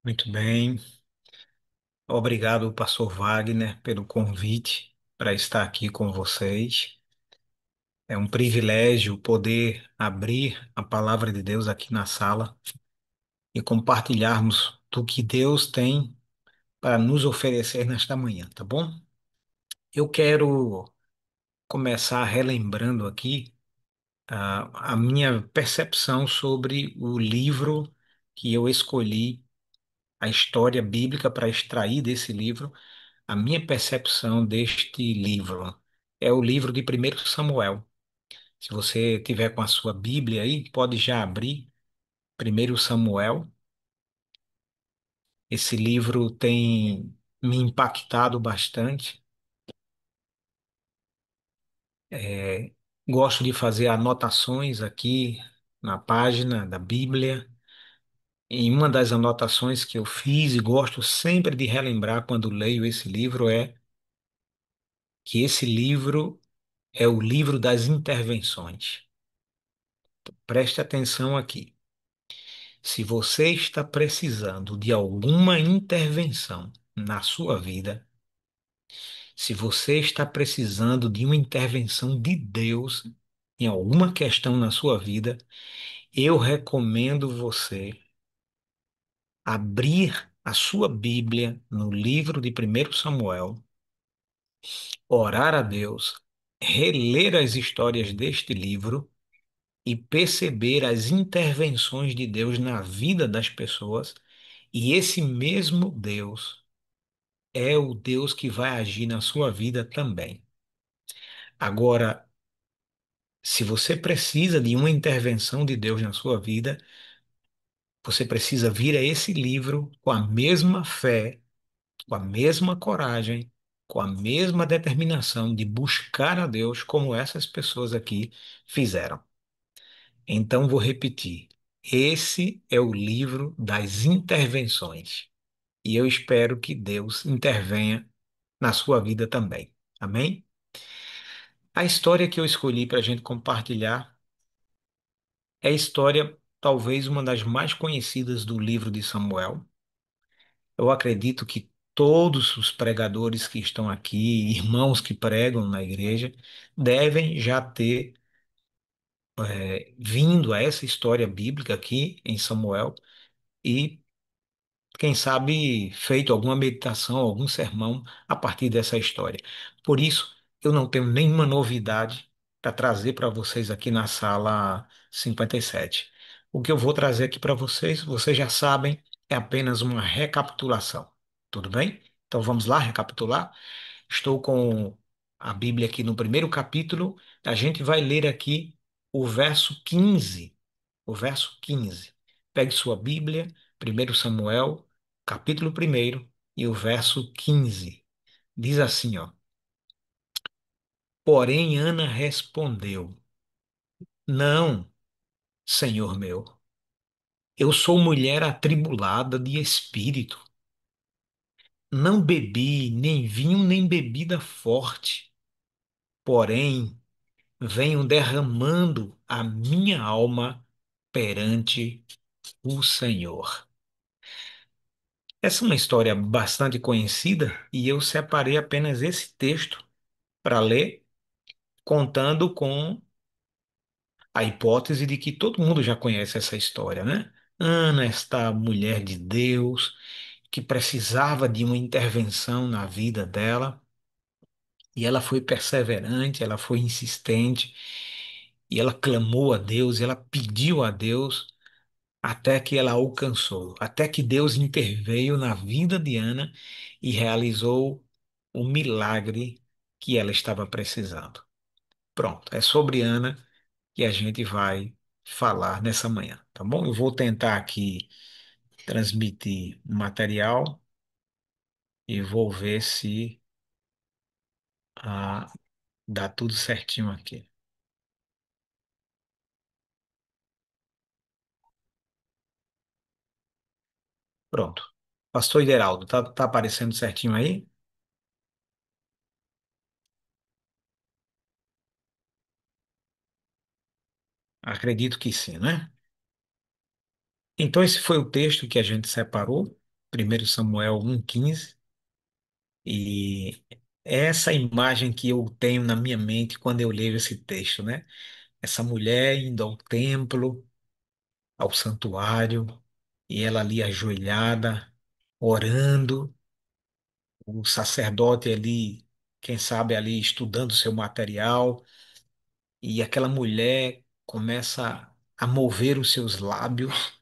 Muito bem. Obrigado, pastor Wagner, pelo convite para estar aqui com vocês. É um privilégio poder abrir a palavra de Deus aqui na sala e compartilharmos do que Deus tem para nos oferecer nesta manhã, tá bom? Eu quero começar relembrando aqui a minha percepção sobre o livro que eu escolhi, a história bíblica para extrair desse livro. A minha percepção deste livro é o livro de Primeiro Samuel. Se você tiver com a sua Bíblia aí, pode já abrir Primeiro Samuel. Esse livro tem me impactado bastante. É, Gosto de fazer anotações aqui na página da Bíblia. E uma das anotações que eu fiz e gosto sempre de relembrar quando leio esse livro é que esse livro é o livro das intervenções. Preste atenção aqui. Se você está precisando de alguma intervenção na sua vida, se você está precisando de uma intervenção de Deus em alguma questão na sua vida, eu recomendo você abrir a sua Bíblia no livro de Primeiro Samuel, orar a Deus, reler as histórias deste livro e perceber as intervenções de Deus na vida das pessoas, e esse mesmo Deus é o Deus que vai agir na sua vida também. Agora, se você precisa de uma intervenção de Deus na sua vida, você precisa vir a esse livro com a mesma fé, com a mesma coragem, com a mesma determinação de buscar a Deus como essas pessoas aqui fizeram. Então, vou repetir. Esse é o livro das intervenções. E eu espero que Deus intervenha na sua vida também. Amém? A história que eu escolhi para a gente compartilhar é a história, talvez uma das mais conhecidas do livro de Samuel. Eu acredito que todos os pregadores que estão aqui, irmãos que pregam na igreja, devem já ter vindo a essa história bíblica aqui em Samuel e quem sabe, feito alguma meditação, algum sermão a partir dessa história. Por isso, eu não tenho nenhuma novidade para trazer para vocês aqui na sala 57. O que eu vou trazer aqui para vocês, vocês já sabem, é apenas uma recapitulação. Tudo bem? Então vamos lá recapitular. Estou com a Bíblia aqui no primeiro capítulo. A gente vai ler aqui o verso 15. O verso 15. Pegue sua Bíblia, Primeiro Samuel capítulo 1 e o verso 15. Diz assim, ó: Porém Ana respondeu: Não, senhor meu, eu sou mulher atribulada de espírito. Não bebi nem vinho nem bebida forte, porém venho derramando a minha alma perante o Senhor. Essa é uma história bastante conhecida e eu separei apenas esse texto para ler, contando com a hipótese de que todo mundo já conhece essa história, né? Ana, esta mulher de Deus, que precisava de uma intervenção na vida dela, e ela foi perseverante, ela foi insistente, e ela clamou a Deus, ela pediu a Deus, até que ela alcançou, até que Deus interveio na vida de Ana e realizou o milagre que ela estava precisando. Pronto, é sobre Ana que a gente vai falar nessa manhã, tá bom? Eu vou tentar aqui transmitir o material e vou ver se dá tudo certinho aqui. Pronto. Pastor Ideraldo, tá aparecendo certinho aí? Acredito que sim, né? Então, esse foi o texto que a gente separou. Primeiro Samuel 1,15, e é essa imagem que eu tenho na minha mente quando eu leio esse texto, né? Essa mulher indo ao templo, ao santuário, e ela ali ajoelhada, orando, o sacerdote ali, quem sabe ali estudando seu material, e aquela mulher começa a mover os seus lábios,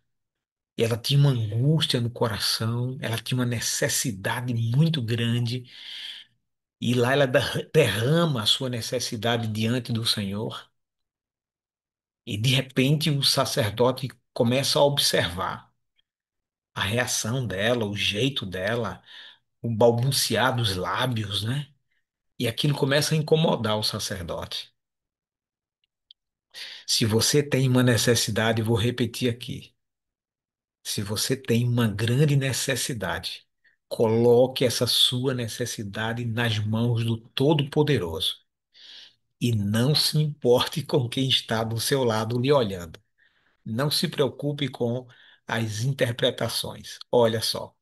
e ela tinha uma angústia no coração, ela tinha uma necessidade muito grande, e lá ela derrama a sua necessidade diante do Senhor, e de repente o sacerdote começa a observar a reação dela, o jeito dela, o balbuciar dos lábios, né? E aquilo começa a incomodar o sacerdote. Se você tem uma necessidade, vou repetir aqui. Se você tem uma grande necessidade, coloque essa sua necessidade nas mãos do Todo-Poderoso e não se importe com quem está do seu lado lhe olhando. Não se preocupe com as interpretações. Olha só,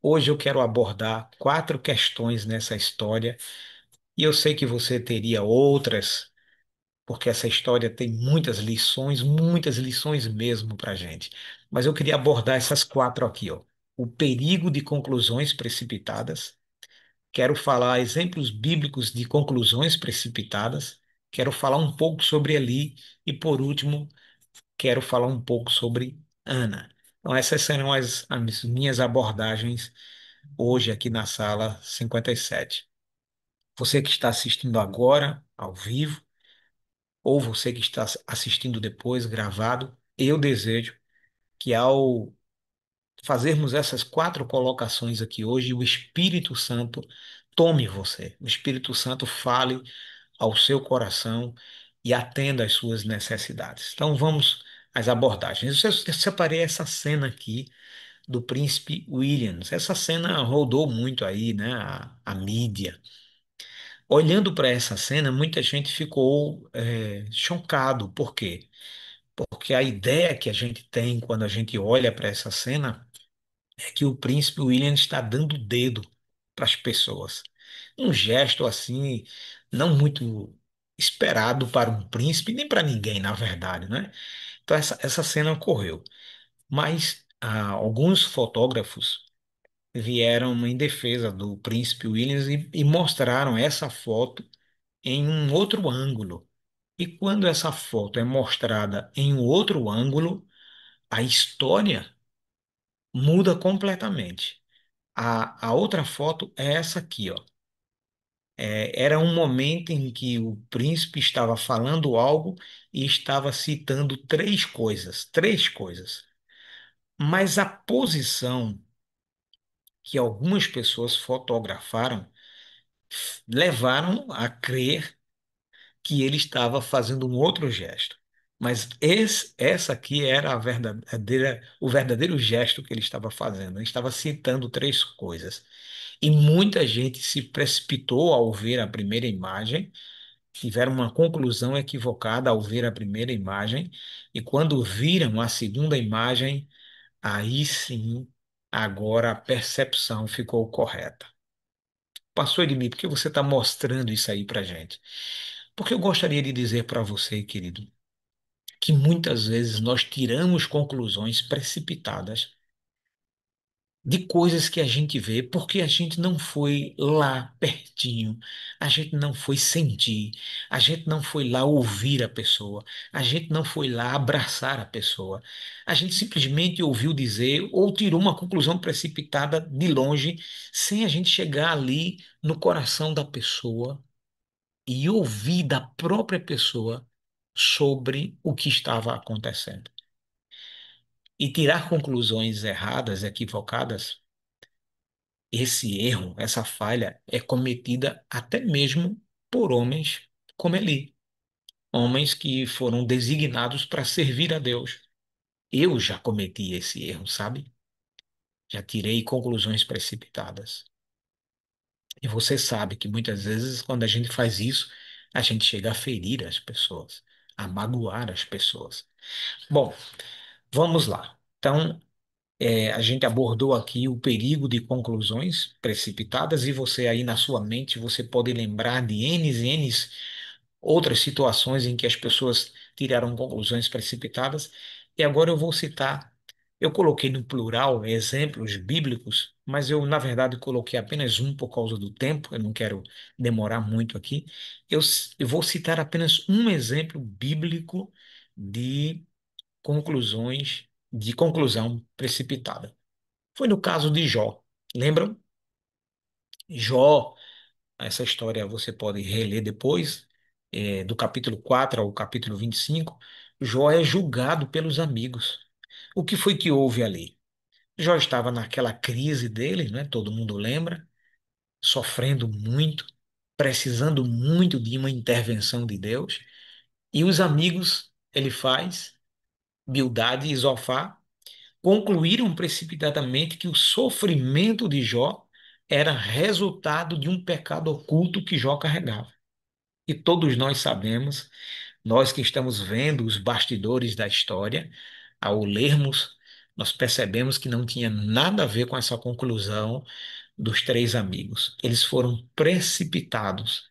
hoje eu quero abordar quatro questões nessa história e eu sei que você teria outras, porque essa história tem muitas lições mesmo para gente. Mas eu queria abordar essas quatro aqui, ó. O perigo de conclusões precipitadas. Quero falar exemplos bíblicos de conclusões precipitadas. Quero falar um pouco sobre Eli. E, por último, quero falar um pouco sobre Ana. Então, essas serão as minhas abordagens hoje aqui na sala 57. Você que está assistindo agora, ao vivo, ou você que está assistindo depois, gravado, eu desejo que ao fazermos essas quatro colocações aqui hoje, o Espírito Santo tome você, o Espírito Santo fale ao seu coração e atenda às suas necessidades. Então vamos às abordagens. Eu separei essa cena aqui do príncipe Williams. Essa cena rodou muito aí, né? A mídia. Olhando para essa cena, muita gente ficou chocado. Por quê? Porque a ideia que a gente tem quando a gente olha para essa cena é que o príncipe William está dando o dedo para as pessoas. Um gesto assim, não muito esperado para um príncipe, nem para ninguém, na verdade, né? Então essa cena ocorreu. Mas alguns fotógrafos vieram em defesa do príncipe Williams e mostraram essa foto em um outro ângulo. E quando essa foto é mostrada em um outro ângulo, a história muda completamente. A outra foto é essa aqui, ó. Era um momento em que o príncipe estava falando algo e estava citando três coisas. Mas a posição que algumas pessoas fotografaram levaram a crer que ele estava fazendo um outro gesto. Mas essa aqui era o verdadeiro gesto que ele estava fazendo. Ele estava citando três coisas. E muita gente se precipitou ao ver a primeira imagem, tiveram uma conclusão equivocada ao ver a primeira imagem, e quando viram a segunda imagem, aí sim, agora a percepção ficou correta. Passou de mim, por que você está mostrando isso aí para gente? Porque eu gostaria de dizer para você, querido, que muitas vezes nós tiramos conclusões precipitadas de coisas que a gente vê porque a gente não foi lá pertinho, a gente não foi sentir, a gente não foi lá ouvir a pessoa, a gente não foi lá abraçar a pessoa, a gente simplesmente ouviu dizer ou tirou uma conclusão precipitada de longe, sem a gente chegar ali no coração da pessoa e ouvir da própria pessoa sobre o que estava acontecendo. E tirar conclusões erradas, equivocadas, esse erro, essa falha é cometida até mesmo por homens como Eli, homens que foram designados para servir a Deus. Eu já cometi esse erro, sabe? Já tirei conclusões precipitadas. E você sabe que muitas vezes, quando a gente faz isso, a gente chega a ferir as pessoas, a magoar as pessoas. Bom, vamos lá. Então, A gente abordou aqui o perigo de conclusões precipitadas e você aí na sua mente você pode lembrar de N e N outras situações em que as pessoas tiraram conclusões precipitadas. E agora eu vou citar, eu coloquei no plural exemplos bíblicos, mas eu na verdade coloquei apenas um por causa do tempo, eu não quero demorar muito aqui. Eu vou citar apenas um exemplo bíblico de de conclusão precipitada. Foi no caso de Jó. Lembram? Jó, essa história você pode reler depois, do capítulo 4 ao capítulo 25. Jó é julgado pelos amigos. O que foi que houve ali? Jó estava naquela crise dele, né? Todo mundo lembra, sofrendo muito, precisando muito de uma intervenção de Deus. E os amigos, ele faz, Bildade e Zofar, concluíram precipitadamente que o sofrimento de Jó era resultado de um pecado oculto que Jó carregava. E todos nós sabemos, nós que estamos vendo os bastidores da história, ao lermos, nós percebemos que não tinha nada a ver com essa conclusão dos três amigos. Eles foram precipitados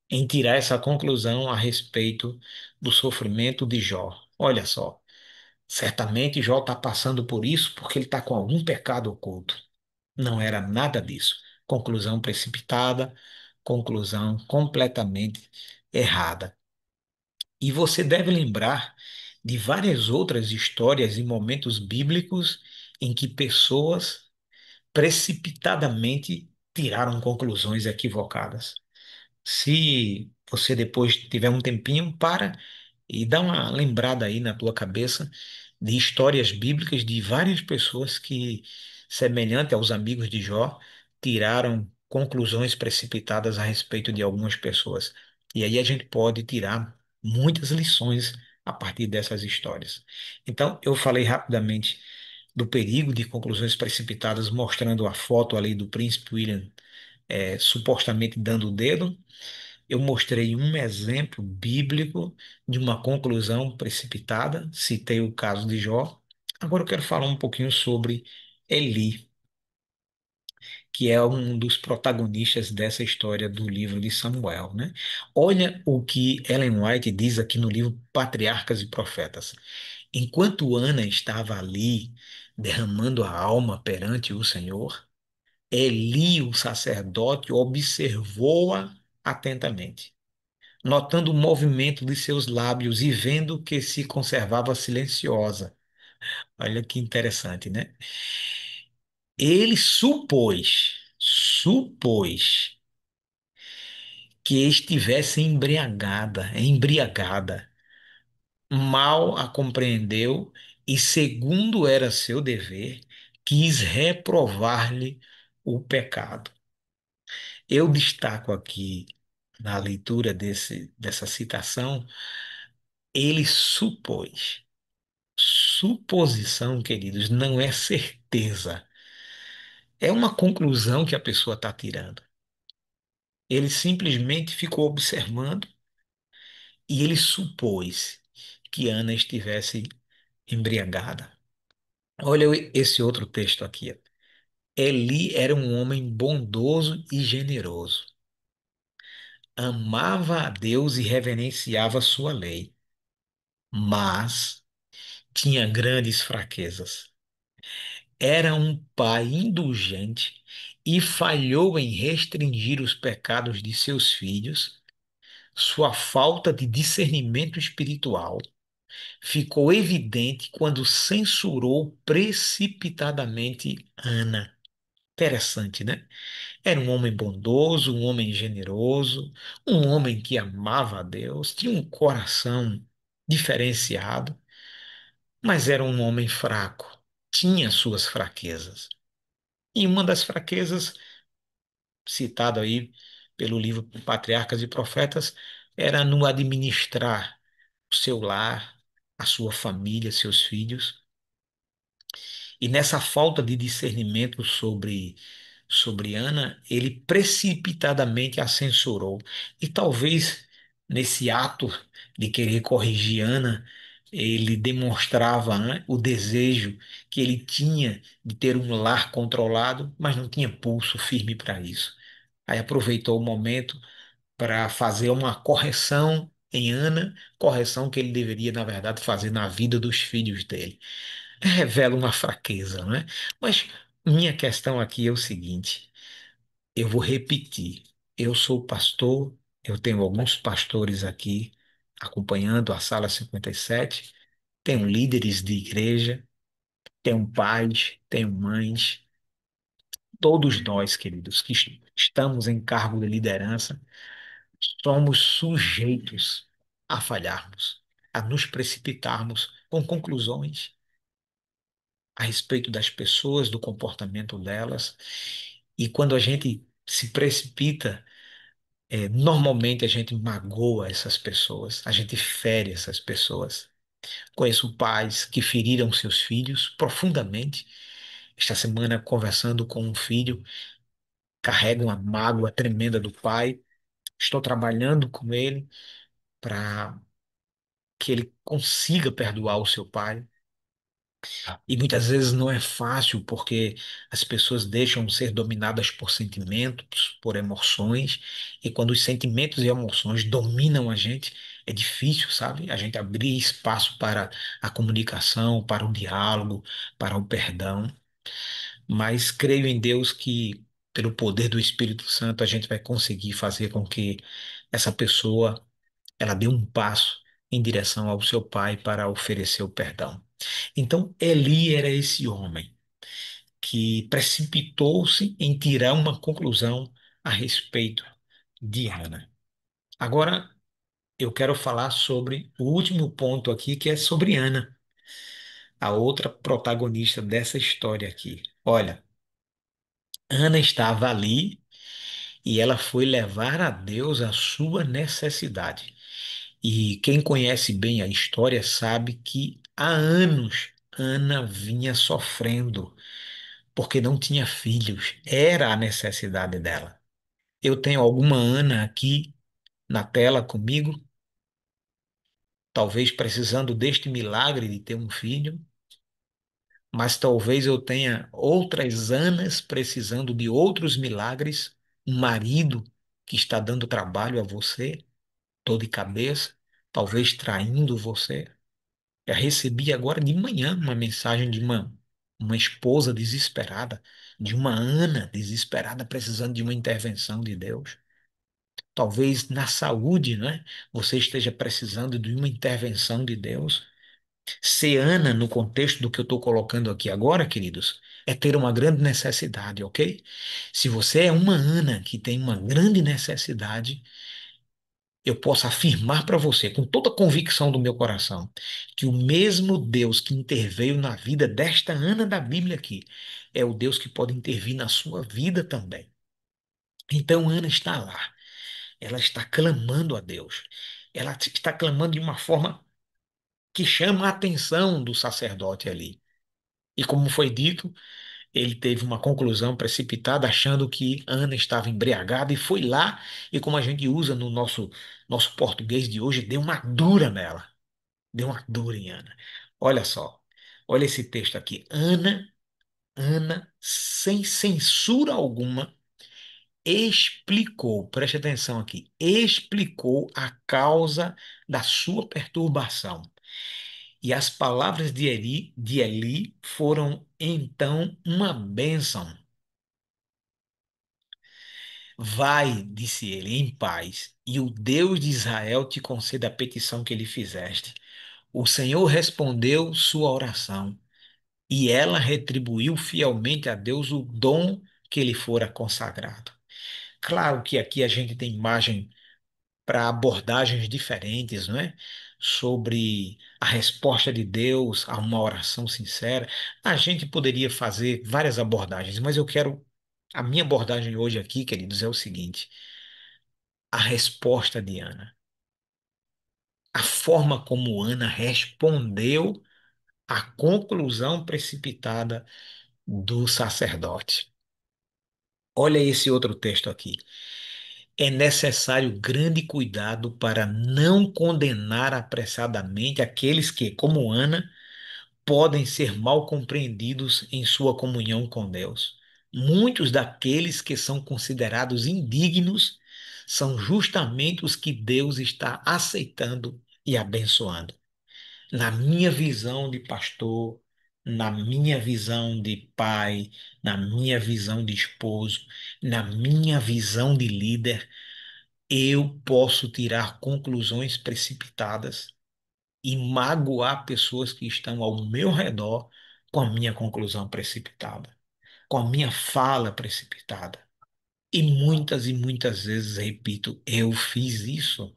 em tirar essa conclusão a respeito do sofrimento de Jó. Olha só. Certamente Jó está passando por isso porque ele está com algum pecado oculto. Não era nada disso. Conclusão precipitada, conclusão completamente errada. E você deve lembrar de várias outras histórias e momentos bíblicos em que pessoas precipitadamente tiraram conclusões equivocadas. Se você depois tiver um tempinho, para e dá uma lembrada aí na tua cabeça de histórias bíblicas de várias pessoas que, semelhante aos amigos de Jó, tiraram conclusões precipitadas a respeito de algumas pessoas. E aí a gente pode tirar muitas lições a partir dessas histórias. Então, eu falei rapidamente do perigo de conclusões precipitadas, mostrando a foto ali do príncipe William, supostamente dando o dedo. Eu mostrei um exemplo bíblico de uma conclusão precipitada, citei o caso de Jó. Agora eu quero falar um pouquinho sobre Eli, que é um dos protagonistas dessa história do livro de Samuel, né? Olha o que Ellen White diz aqui no livro Patriarcas e Profetas. Enquanto Ana estava ali derramando a alma perante o Senhor, Eli, o sacerdote, observou-a atentamente, notando o movimento de seus lábios e vendo que se conservava silenciosa. Olha que interessante, né? Ele supôs que estivesse embriagada, mal a compreendeu e, segundo era seu dever, quis reprovar-lhe o pecado. Eu destaco aqui na leitura dessa citação, ele supôs. Suposição, queridos, não é certeza. É uma conclusão que a pessoa está tirando. Ele simplesmente ficou observando e ele supôs que Ana estivesse embriagada. Olha esse outro texto aqui. Eli era um homem bondoso e generoso. Amava a Deus e reverenciava sua lei, mas tinha grandes fraquezas. Era um pai indulgente e falhou em restringir os pecados de seus filhos. Sua falta de discernimento espiritual ficou evidente quando censurou precipitadamente Ana. Interessante, né? Era um homem bondoso, um homem generoso, um homem que amava a Deus, tinha um coração diferenciado, mas era um homem fraco, tinha suas fraquezas. E uma das fraquezas, citado aí pelo livro Patriarcas e Profetas, era no administrar o seu lar, a sua família, seus filhos. E nessa falta de discernimento sobre Ana, ele precipitadamente a censurou. E talvez nesse ato de querer corrigir Ana, Ele demonstrava, né, o desejo que ele tinha de ter um lar controlado, mas não tinha pulso firme para isso. Aí aproveitou o momento para fazer uma correção em Ana, correção que ele deveria, na verdade, fazer na vida dos filhos dele. Revela uma fraqueza, não é? Mas minha questão aqui é o seguinte: eu vou repetir. Eu sou pastor, eu tenho alguns pastores aqui acompanhando a Sala 57, tenho líderes de igreja, tenho pais, tenho mães, todos nós, queridos, que estamos em cargo de liderança, somos sujeitos a falharmos, a nos precipitarmos com conclusões a respeito das pessoas, do comportamento delas. E quando a gente se precipita, normalmente a gente magoa essas pessoas, a gente fere essas pessoas. Conheço pais que feriram seus filhos profundamente. Esta semana, conversando com um filho, carrega uma mágoa tremenda do pai. Estou trabalhando com ele para que ele consiga perdoar o seu pai. E muitas vezes não é fácil, porque as pessoas deixam de ser dominadas por sentimentos, por emoções, e quando os sentimentos e emoções dominam a gente, é difícil, sabe? A gente abrir espaço para a comunicação, para o diálogo, para o perdão. Mas creio em Deus que, pelo poder do Espírito Santo, a gente vai conseguir fazer com que essa pessoa ela dê um passo em direção ao seu pai para oferecer o perdão. Então, Eli era esse homem que precipitou-se em tirar uma conclusão a respeito de Ana. Agora, eu quero falar sobre o último ponto aqui, que é sobre Ana, a outra protagonista dessa história aqui. Olha, Ana estava ali e ela foi levar a Deus a sua necessidade. E quem conhece bem a história sabe que há anos Ana vinha sofrendo porque não tinha filhos. Era a necessidade dela. Eu tenho alguma Ana aqui na tela comigo, talvez precisando deste milagre de ter um filho, mas talvez eu tenha outras Anas precisando de outros milagres, um marido que está dando trabalho a você, dor de cabeça, talvez traindo você. Eu recebi agora de manhã uma mensagem de uma esposa desesperada, de uma Ana desesperada, precisando de uma intervenção de Deus. Talvez na saúde, né? Você esteja precisando de uma intervenção de Deus. Ser Ana, no contexto do que eu estou colocando aqui agora, queridos, é ter uma grande necessidade, ok? Se você é uma Ana que tem uma grande necessidade, eu posso afirmar para você, com toda a convicção do meu coração, que o mesmo Deus que interveio na vida desta Ana da Bíblia aqui, é o Deus que pode intervir na sua vida também. Então, Ana está lá, ela está clamando a Deus, ela está clamando de uma forma que chama a atenção do sacerdote ali. E como foi dito, ele teve uma conclusão precipitada, achando que Ana estava embriagada, e foi lá, e como a gente usa no nosso português de hoje, deu uma dura nela. Deu uma dura em Ana. Olha só, olha esse texto aqui. Ana, sem censura alguma, explicou, preste atenção aqui, explicou a causa da sua perturbação. E as palavras de Eli foram então uma bênção. Vai, disse ele, em paz, e o Deus de Israel te conceda a petição que lhe fizeste. O Senhor respondeu sua oração, e ela retribuiu fielmente a Deus o dom que lhe fora consagrado. Claro que aqui a gente tem imagem para abordagens diferentes, não é? Sobre a resposta de Deus a uma oração sincera. A gente poderia fazer várias abordagens, mas eu quero. A minha abordagem hoje aqui, queridos, é o seguinte: a resposta de Ana. A forma como Ana respondeu à conclusão precipitada do sacerdote. Olha esse outro texto aqui. É necessário grande cuidado para não condenar apressadamente aqueles que, como Ana, podem ser mal compreendidos em sua comunhão com Deus. Muitos daqueles que são considerados indignos são justamente os que Deus está aceitando e abençoando. Na minha visão de pastor, na minha visão de pai, na minha visão de esposo, na minha visão de líder, eu posso tirar conclusões precipitadas e magoar pessoas que estão ao meu redor com a minha conclusão precipitada, com a minha fala precipitada. E muitas vezes, repito, eu fiz isso,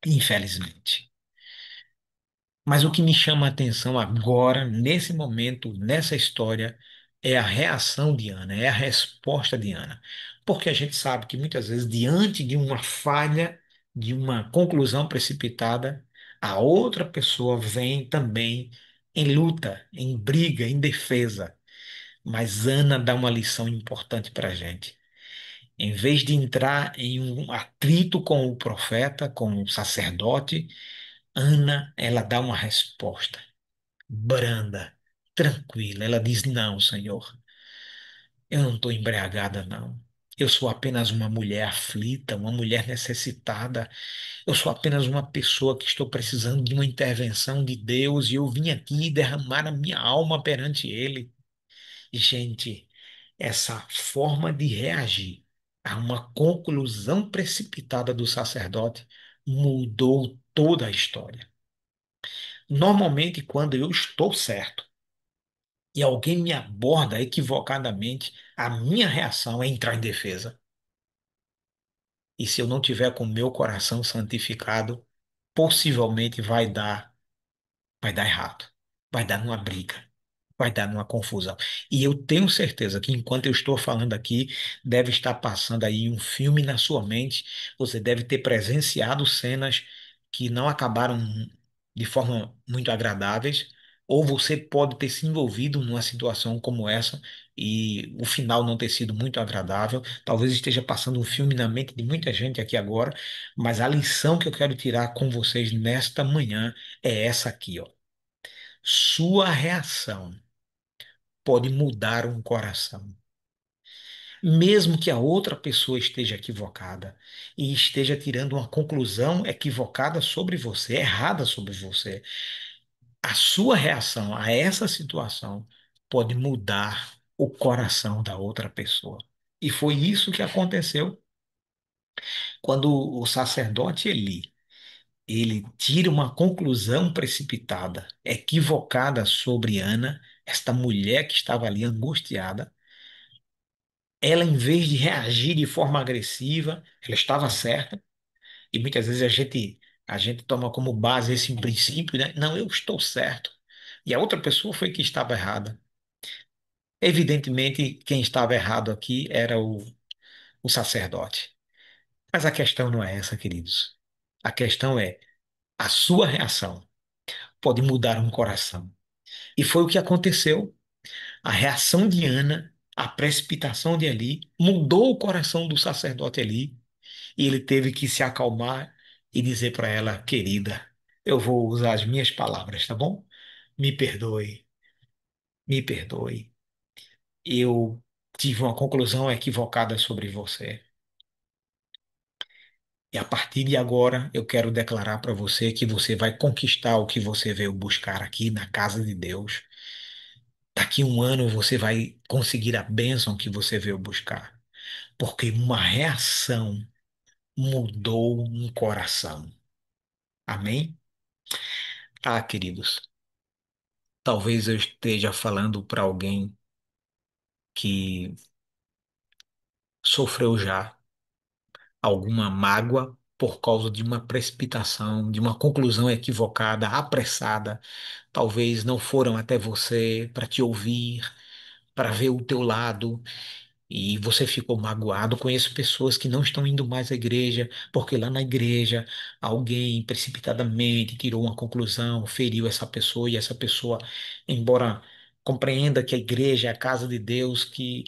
infelizmente. Mas o que me chama a atenção agora, nesse momento, nessa história, é a reação de Ana, é a resposta de Ana. Porque a gente sabe que muitas vezes, diante de uma falha, de uma conclusão precipitada, a outra pessoa vem também em luta, em briga, em defesa. Mas Ana dá uma lição importante para a gente. Em vez de entrar em um atrito com o profeta, com o sacerdote, Ana, ela dá uma resposta branda, tranquila. Ela diz: Não, Senhor, eu não estou embriagada, não. Eu sou apenas uma mulher aflita, uma mulher necessitada. Eu sou apenas uma pessoa que estou precisando de uma intervenção de Deus e eu vim aqui derramar a minha alma perante Ele. Gente, essa forma de reagir a uma conclusão precipitada do sacerdote mudou toda a história. Normalmente, quando eu estou certo e alguém me aborda equivocadamente, a minha reação é entrar em defesa. E se eu não tiver com o meu coração santificado, possivelmente vai dar errado, vai dar numa briga, vai dar numa confusão. E eu tenho certeza que enquanto eu estou falando aqui, deve estar passando aí um filme na sua mente. Você deve ter presenciado cenas que não acabaram de forma muito agradáveis, ou você pode ter se envolvido numa situação como essa e o final não ter sido muito agradável. Talvez esteja passando um filme na mente de muita gente aqui agora, mas a lição que eu quero tirar com vocês nesta manhã é essa aqui, ó. Sua reação pode mudar um coração. Mesmo que a outra pessoa esteja equivocada e esteja tirando uma conclusão equivocada sobre você, errada sobre você, a sua reação a essa situação pode mudar o coração da outra pessoa. E foi isso que aconteceu quando o sacerdote Eli, ele tira uma conclusão precipitada, equivocada sobre Ana, esta mulher que estava ali angustiada. Ela, em vez de reagir de forma agressiva, ela estava certa, e muitas vezes a gente toma como base esse princípio, né? Não, eu estou certo. E a outra pessoa foi que estava errada. Evidentemente, quem estava errado aqui era o sacerdote. Mas a questão não é essa, queridos. A questão é a sua reação pode mudar um coração. E foi o que aconteceu. A reação de Ana, a precipitação de Eli, mudou o coração do sacerdote Eli. E ele teve que se acalmar e dizer para ela: Querida, eu vou usar as minhas palavras, tá bom? Me perdoe, me perdoe. Eu tive uma conclusão equivocada sobre você. E a partir de agora, eu quero declarar para você que você vai conquistar o que você veio buscar aqui na casa de Deus. Daqui um ano você vai conseguir a bênção que você veio buscar. Porque uma reação mudou um coração. Amém? Ah, queridos. Talvez eu esteja falando para alguém que sofreu já alguma mágoa por causa de uma precipitação, de uma conclusão equivocada, apressada. Talvez não foram até você para te ouvir, para ver o teu lado. E você ficou magoado. Conheço pessoas que não estão indo mais à igreja, porque lá na igreja alguém precipitadamente tirou uma conclusão, feriu essa pessoa, e essa pessoa, embora Compreenda que a igreja é a casa de Deus, que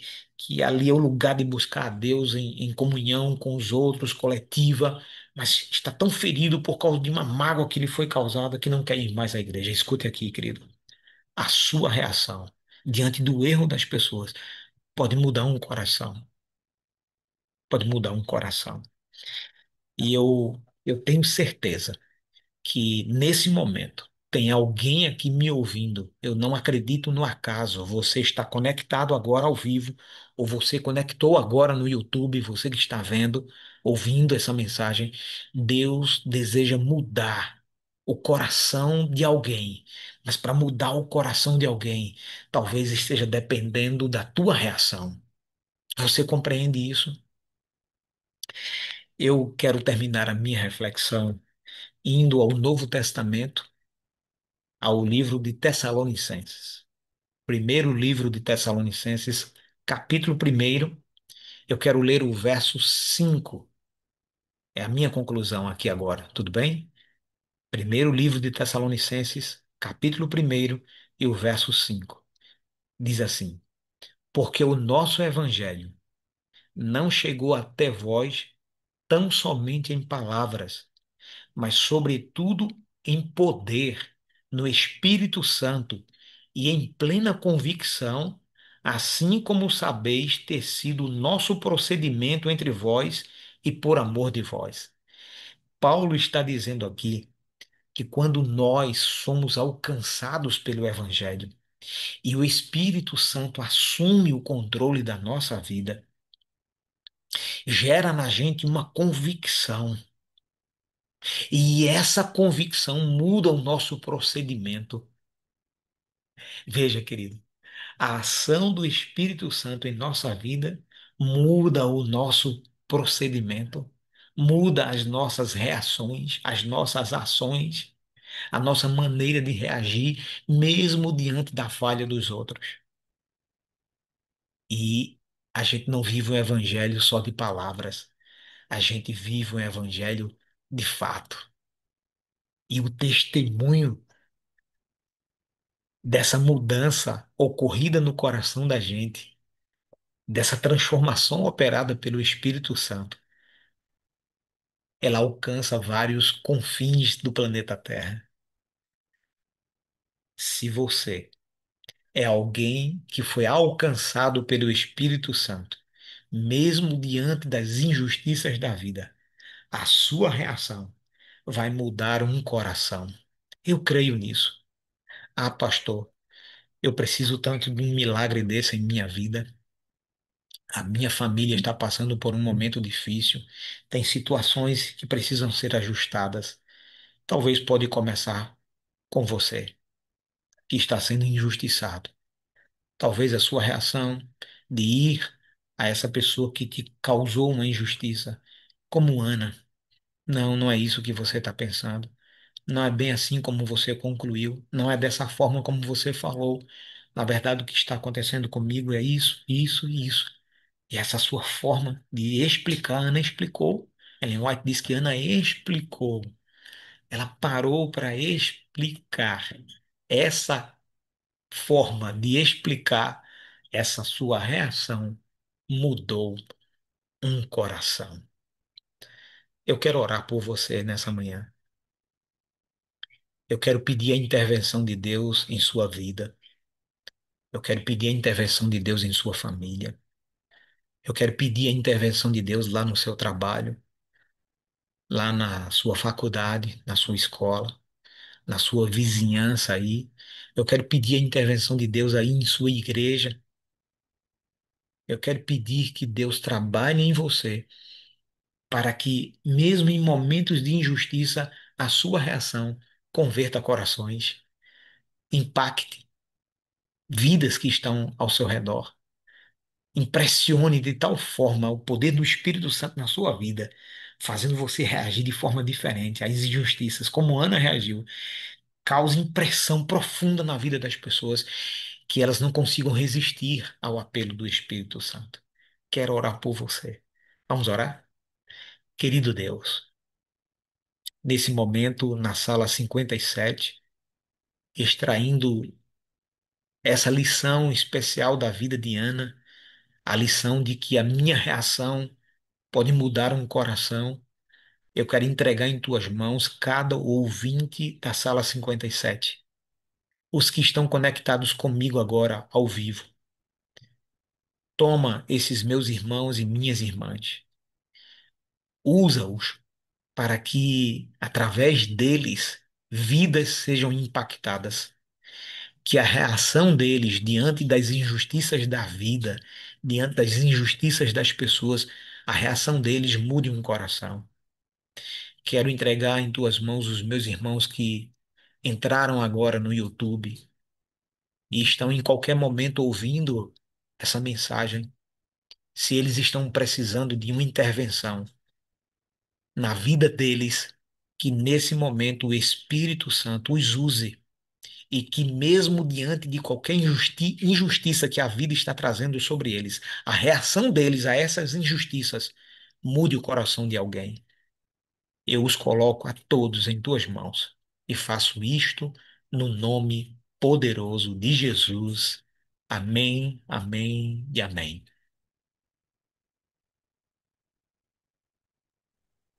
ali é o lugar de buscar a Deus em comunhão com os outros, coletiva, mas está tão ferido por causa de uma mágoa que lhe foi causada que não quer ir mais à igreja. Escute aqui, querido. A sua reação diante do erro das pessoas pode mudar um coração. Pode mudar um coração. E eu tenho certeza que nesse momento tem alguém aqui me ouvindo. Eu não acredito no acaso. Você está conectado agora ao vivo, ou você conectou agora no YouTube, você que está vendo, ouvindo essa mensagem. Deus deseja mudar o coração de alguém. Mas para mudar o coração de alguém, talvez esteja dependendo da tua reação. Você compreende isso? Eu quero terminar a minha reflexão indo ao Novo Testamento, ao livro de Tessalonicenses. Primeiro livro de Tessalonicenses, capítulo primeiro. Eu quero ler o verso 5. É a minha conclusão aqui agora, tudo bem? Primeiro livro de Tessalonicenses, capítulo primeiro e o verso 5. Diz assim: Porque o nosso evangelho não chegou até vós tão somente em palavras, mas sobretudo em poder, no Espírito Santo e em plena convicção, assim como sabeis ter sido o nosso procedimento entre vós e por amor de vós. Paulo está dizendo aqui que quando nós somos alcançados pelo Evangelho e o Espírito Santo assume o controle da nossa vida, gera na gente uma convicção. E essa convicção muda o nosso procedimento. Veja, querido, a ação do Espírito Santo em nossa vida muda o nosso procedimento, muda as nossas reações, as nossas ações, a nossa maneira de reagir, mesmo diante da falha dos outros. E a gente não vive o evangelho só de palavras, a gente vive o evangelho de fato. E o testemunho dessa mudança ocorrida no coração da gente, dessa transformação operada pelo Espírito Santo, ela alcança vários confins do planeta Terra. Se você é alguém que foi alcançado pelo Espírito Santo, mesmo diante das injustiças da vida, a sua reação vai mudar um coração. Eu creio nisso. Ah, pastor, eu preciso tanto de um milagre desse em minha vida. A minha família está passando por um momento difícil, tem situações que precisam ser ajustadas. Talvez pode começar com você, que está sendo injustiçado. Talvez a sua reação de ir a essa pessoa que te causou uma injustiça, como Ana. Não, não é isso que você está pensando. Não é bem assim como você concluiu. Não é dessa forma como você falou. Na verdade, o que está acontecendo comigo é isso, isso e isso. E essa sua forma de explicar, Ana explicou. Ellen White diz que Ana explicou. Ela parou para explicar. Essa forma de explicar, essa sua reação mudou um coração. Eu quero orar por você nessa manhã. Eu quero pedir a intervenção de Deus em sua vida. Eu quero pedir a intervenção de Deus em sua família. Eu quero pedir a intervenção de Deus lá no seu trabalho, lá na sua faculdade, na sua escola, na sua vizinhança aí. Eu quero pedir a intervenção de Deus aí em sua igreja. Eu quero pedir que Deus trabalhe em você para que, mesmo em momentos de injustiça, a sua reação converta corações, impacte vidas que estão ao seu redor. Impressione de tal forma o poder do Espírito Santo na sua vida, fazendo você reagir de forma diferente às injustiças, como Ana reagiu. Cause impressão profunda na vida das pessoas que elas não consigam resistir ao apelo do Espírito Santo. Quero orar por você. Vamos orar? Querido Deus, nesse momento, na sala 57, extraindo essa lição especial da vida de Ana, a lição de que a minha reação pode mudar um coração. Eu quero entregar em tuas mãos cada ouvinte da sala 57, os que estão conectados comigo agora ao vivo. Toma esses meus irmãos e minhas irmãs, usa-os para que, através deles, vidas sejam impactadas, que a reação deles diante das injustiças da vida, diante das injustiças das pessoas, a reação deles mude um coração. Quero entregar em tuas mãos os meus irmãos que entraram agora no YouTube e estão em qualquer momento ouvindo essa mensagem. Se eles estão precisando de uma intervenção na vida deles, que nesse momento o Espírito Santo os use e que, mesmo diante de qualquer injustiça que a vida está trazendo sobre eles, a reação deles a essas injustiças mude o coração de alguém. Eu os coloco a todos em tuas mãos e faço isto no nome poderoso de Jesus. Amém, amém e amém.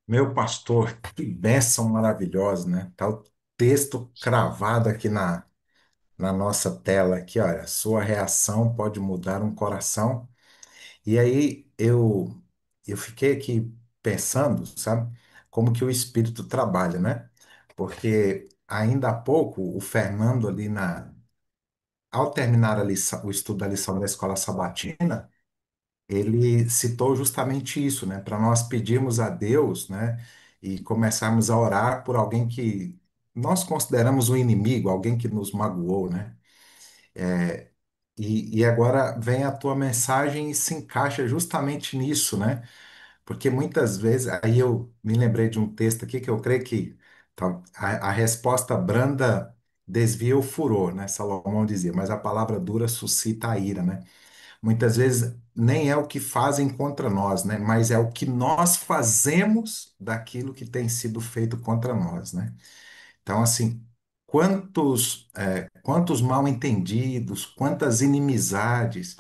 Meu pastor, que bênção maravilhosa, né? Tá o texto cravado aqui na nossa tela aqui, olha, sua reação pode mudar um coração. E aí eu fiquei aqui pensando, sabe, como que o Espírito trabalha, né? Porque ainda há pouco o Fernando ali ao terminar a lição, o estudo da lição da escola sabatina, ele citou justamente isso, né? Para nós pedirmos a Deus, né? E começarmos a orar por alguém que nós consideramos um inimigo, alguém que nos magoou, né? E agora vem a tua mensagem e se encaixa justamente nisso, né? Porque muitas vezes, aí eu me lembrei de um texto aqui que eu creio que a resposta branda desvia o furor, né? Salomão dizia, mas a palavra dura suscita a ira, né? Muitas vezes nem é o que fazem contra nós, né? Mas é o que nós fazemos daquilo que tem sido feito contra nós, né? Então, assim, quantos mal-entendidos, quantas inimizades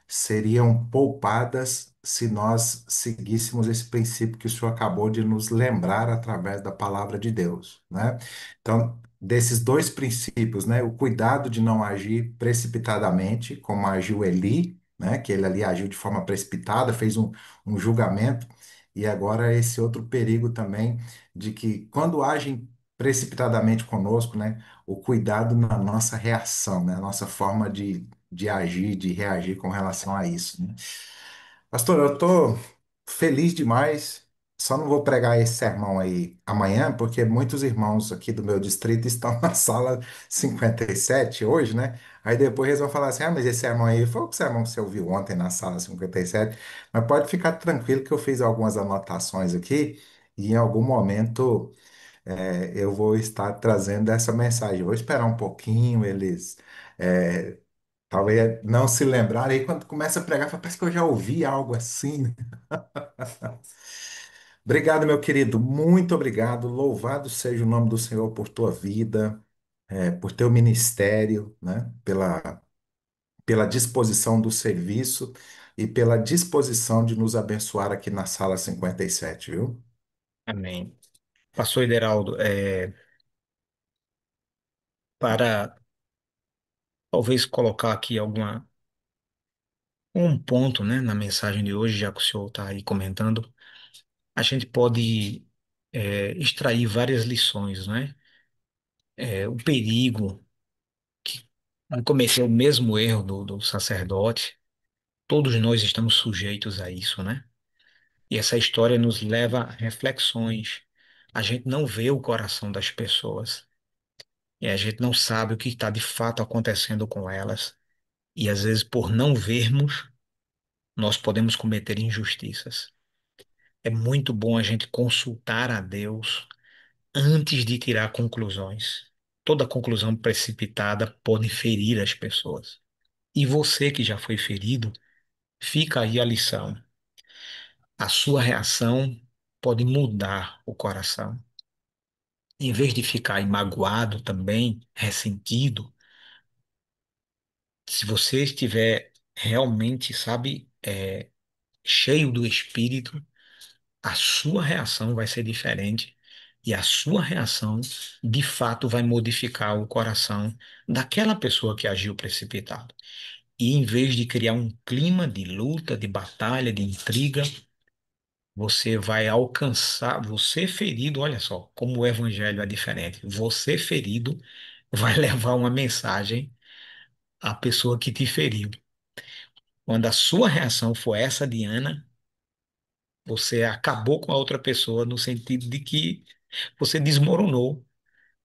seriam poupadas se nós seguíssemos esse princípio que o senhor acabou de nos lembrar através da palavra de Deus, né? Então, desses dois princípios, né, o cuidado de não agir precipitadamente, como agiu Eli, né, que ele ali agiu de forma precipitada, fez um julgamento, e agora esse outro perigo também de que quando agem precipitadamente conosco, né, o cuidado na nossa reação, né, a nossa forma de agir, de reagir com relação a isso, né? Pastor, eu estou feliz demais. Só não vou pregar esse sermão aí amanhã, porque muitos irmãos aqui do meu distrito estão na sala 57 hoje, né? Aí depois eles vão falar assim: ah, mas esse sermão aí foi o sermão que você ouviu ontem na sala 57. Mas pode ficar tranquilo que eu fiz algumas anotações aqui e em algum momento eu vou estar trazendo essa mensagem. Vou esperar um pouquinho eles. é, Talvez não se lembrar, aí quando começa a pregar, fala, parece que eu já ouvi algo assim. Obrigado, meu querido, muito obrigado. Louvado seja o nome do Senhor por tua vida, por teu ministério, né? Pela disposição do serviço e pela disposição de nos abençoar aqui na sala 57, viu? Amém. Pastor Ideraldo, para talvez colocar aqui um ponto, né, na mensagem de hoje, já que o senhor está aí comentando, a gente pode extrair várias lições, né? O perigo que não cometer o mesmo erro do sacerdote, todos nós estamos sujeitos a isso, né? E essa história nos leva a reflexões. A gente não vê o coração das pessoas e a gente não sabe o que está de fato acontecendo com elas. E às vezes, por não vermos, nós podemos cometer injustiças. É muito bom a gente consultar a Deus antes de tirar conclusões. Toda conclusão precipitada pode ferir as pessoas. E você que já foi ferido, fica aí a lição. A sua reação pode mudar o coração. Em vez de ficar aí magoado também, ressentido, Se você estiver realmente, sabe, cheio do Espírito, a sua reação vai ser diferente. E a sua reação, de fato, vai modificar o coração daquela pessoa que agiu precipitado. E em vez de criar um clima de luta, de batalha, de intriga, você vai alcançar, você ferido, olha só, como o evangelho é diferente. Você ferido vai levar uma mensagem à pessoa que te feriu. Quando a sua reação for essa de Ana, você acabou com a outra pessoa no sentido de que você desmoronou,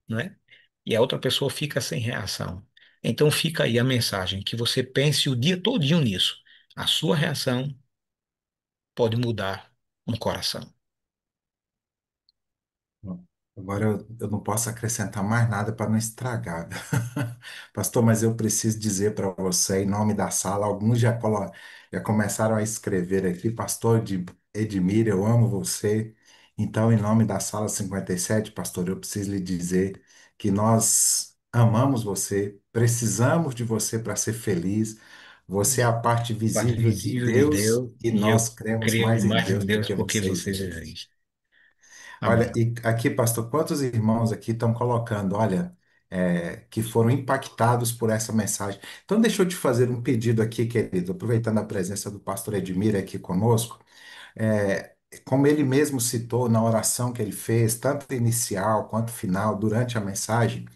né? E a outra pessoa fica sem reação. Então fica aí a mensagem, que você pense o dia todinho nisso. A sua reação pode mudar um coração. Agora eu não posso acrescentar mais nada para não estragar. Pastor, mas eu preciso dizer para você, em nome da sala, alguns já começaram a escrever aqui, Pastor Edmir, eu amo você. Então, em nome da sala 57, pastor, eu preciso lhe dizer que nós amamos você, precisamos de você para ser feliz. Você é a parte Parte visível de visível de Deus Deus, e e eu nós cremos creio mais em mais em Deus Deus porque porque você vocês existe. existem. Olha, Amém. e aqui, pastor, quantos irmãos aqui estão colocando, olha, que foram impactados por essa mensagem? Então, deixa eu te fazer um pedido aqui, querido, aproveitando a presença do pastor Edmir aqui conosco. Como ele mesmo citou na oração que ele fez, tanto inicial quanto final, durante a mensagem,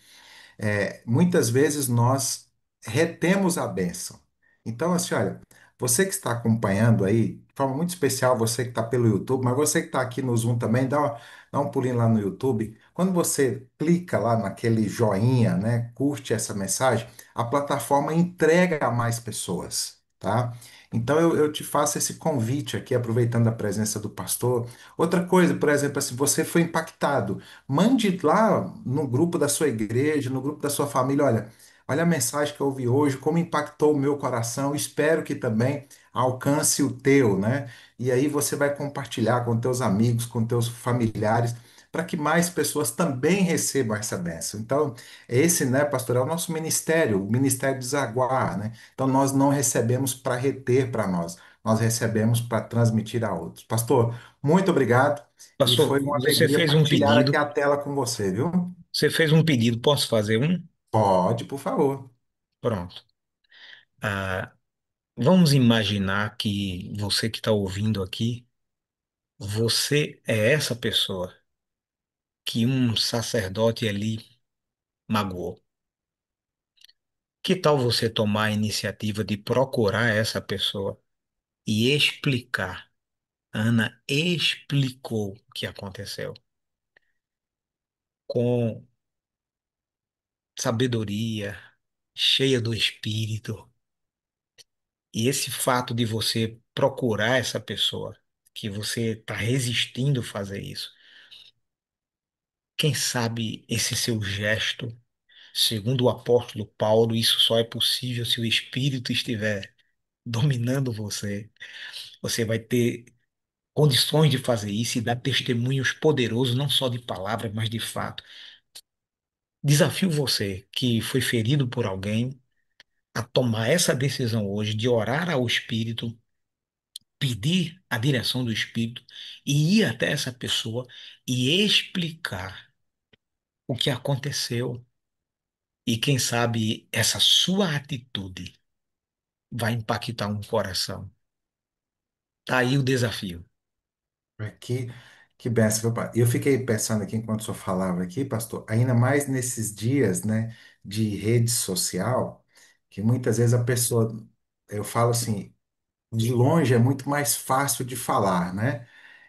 muitas vezes nós retemos a bênção. Então, assim, olha, você que está acompanhando aí, de forma muito especial, você que está pelo YouTube, mas você que está aqui no Zoom também, dá um pulinho lá no YouTube. Quando você clica lá naquele joinha, né, curte essa mensagem, a plataforma entrega a mais pessoas, tá? Então eu te faço esse convite aqui, aproveitando a presença do pastor. Outra coisa, por exemplo, se você foi impactado, mande lá no grupo da sua igreja, no grupo da sua família, olha a mensagem que eu ouvi hoje, como impactou o meu coração. Espero que também alcance o teu, né? E aí você vai compartilhar com teus amigos, com teus familiares, para que mais pessoas também recebam essa bênção. Então, esse, né, pastor, é o nosso ministério, o ministério de Zaguar, né? Então, nós não recebemos para reter para nós recebemos para transmitir a outros. Pastor, muito obrigado. E Pastor, foi uma você alegria fez um partilhar aqui pedido. a tela com você, viu? Você fez um pedido, posso fazer um? Pode, por favor. Pronto. Ah, vamos imaginar que você que está ouvindo aqui, você é essa pessoa que um sacerdote ali magoou. Que tal você tomar a iniciativa de procurar essa pessoa e explicar? Ana explicou o que aconteceu com sabedoria, cheia do Espírito. E esse fato de você procurar essa pessoa, que você está resistindo a fazer isso, quem sabe esse seu gesto, segundo o apóstolo Paulo, isso só é possível se o Espírito estiver dominando você. Você vai ter condições de fazer isso e dar testemunhos poderosos, não só de palavras, mas de fato. Desafio você que foi ferido por alguém a tomar essa decisão hoje de orar ao Espírito, pedir a direção do Espírito e ir até essa pessoa e explicar o que aconteceu. E quem sabe essa sua atitude vai impactar um coração. Tá aí o desafio. Que, que benção, meu pai. Eu fiquei pensando aqui enquanto o senhor falava aqui, pastor, ainda mais nesses dias, né, de rede social, que muitas vezes a pessoa, eu falo assim, de longe é muito mais fácil de falar, né?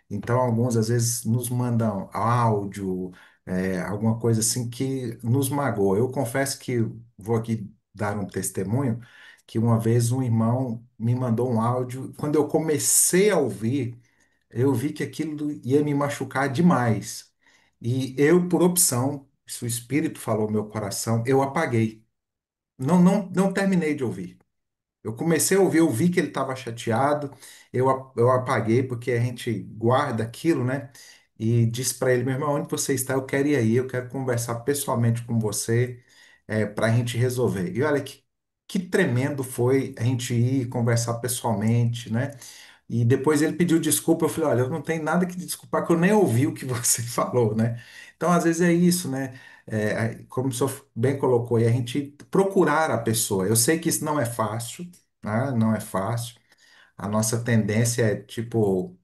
Então, alguns às vezes nos mandam áudio, alguma coisa assim que nos magoa. Eu confesso que vou aqui dar um testemunho, que uma vez um irmão me mandou um áudio, quando eu comecei a ouvir, eu vi que aquilo ia me machucar demais. E eu, por opção, se o Espírito falou no meu coração, eu apaguei. Não terminei de ouvir. Eu comecei a ouvir, eu vi que ele estava chateado, eu apaguei porque a gente guarda aquilo, né? E disse para ele, meu irmão, onde você está? Eu quero ir aí, eu quero conversar pessoalmente com você, para a gente resolver. E olha que que tremendo foi a gente ir conversar pessoalmente, né? E depois ele pediu desculpa. Eu falei: olha, eu não tenho nada que te desculpar, que eu nem ouvi o que você falou, né? Então, às vezes é isso, né? Como o senhor bem colocou, e a gente procurar a pessoa. Eu sei que isso não é fácil, né? Não é fácil. A nossa tendência é tipo,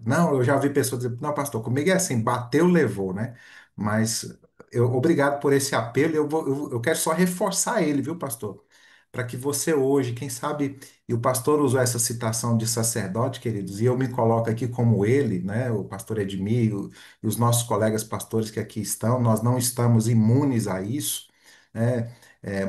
não, eu já vi pessoas dizer: não, pastor, comigo é assim, bateu, levou, né? Mas obrigado por esse apelo. Eu quero só reforçar ele, viu, pastor? Para que você hoje, quem sabe, e o pastor usou essa citação de sacerdote, queridos, e eu me coloco aqui como ele, né? O pastor Edmir, e os nossos colegas pastores que aqui estão, nós não estamos imunes a isso, né?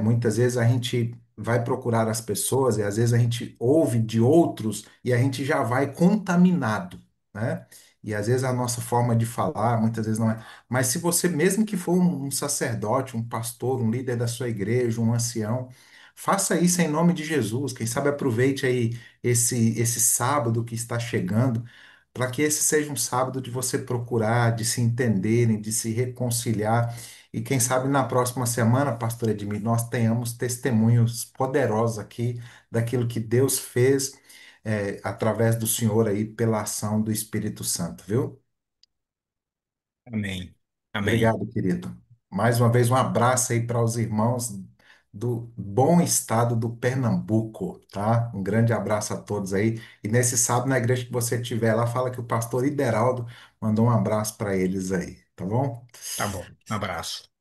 Muitas vezes a gente vai procurar as pessoas e às vezes a gente ouve de outros e a gente já vai contaminado, né? E às vezes a nossa forma de falar, muitas vezes não é. Mas se você, mesmo que for um sacerdote, um pastor, um líder da sua igreja, um ancião, faça isso em nome de Jesus. Quem sabe aproveite aí esse sábado que está chegando, para que esse seja um sábado de você procurar, de se entenderem, de se reconciliar. E quem sabe na próxima semana, pastor Edmir, nós tenhamos testemunhos poderosos aqui daquilo que Deus fez, através do Senhor aí, pela ação do Espírito Santo, viu? Amém. Amém. Obrigado, querido. Mais uma vez, um abraço aí para os irmãos do bom estado do Pernambuco, tá? Um grande abraço a todos aí. E nesse sábado, na igreja que você estiver lá, fala que o pastor Ideraldo mandou um abraço para eles aí, tá bom? Tá bom. Abraço.